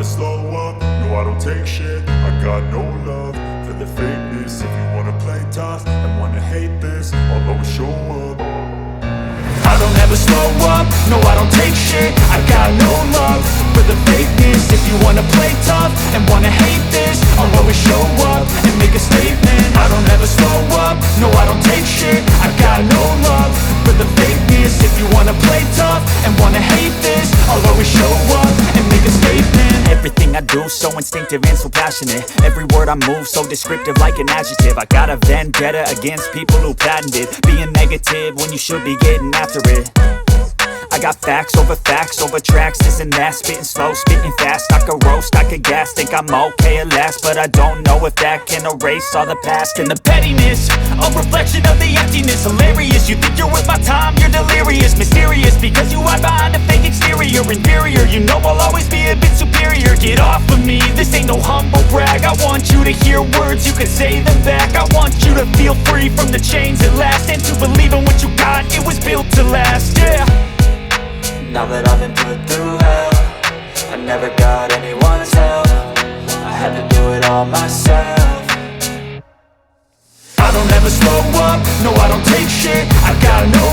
slow up, no I don't take shit. I got no love for the fakeness. If you wanna play tough and wanna hate this, I'll always show up. I don't ever slow up, no I don't take shit. I got no love for the fakeness. If you wanna play tough and wanna hate this, I'll always show up and make a statement. I don't ever slow up, no I don't take shit. I got no love for the fakeness. If you wanna play tough and wanna hate this, I'll always show up and make a statement. Everything I do so instinctive and so passionate. Every word I move so descriptive like an adjective. I got a vendetta against people who patented being negative when you should be getting after it. I got facts over tracks, this and that. Spitting slow, spitting fast, I could roast, I could gas. Think I'm okay at last, but I don't know if that can erase all the past. And the pettiness, a reflection of the emptiness. Hilarious, you think you're worth my time, you're delirious. Mysterious, because you hide behind a fake exterior. Inferior, you know I'll always be a bit superior. Get off of me, this ain't no humble brag. I want you to hear words, you can say them back. I want you to feel free from the chains at last, and to believe in what you got, it was built to last, yeah. Now that I've been put through hell, I never got anyone's help. I had to do it all myself. I don't ever slow up, no I don't take shit. I got no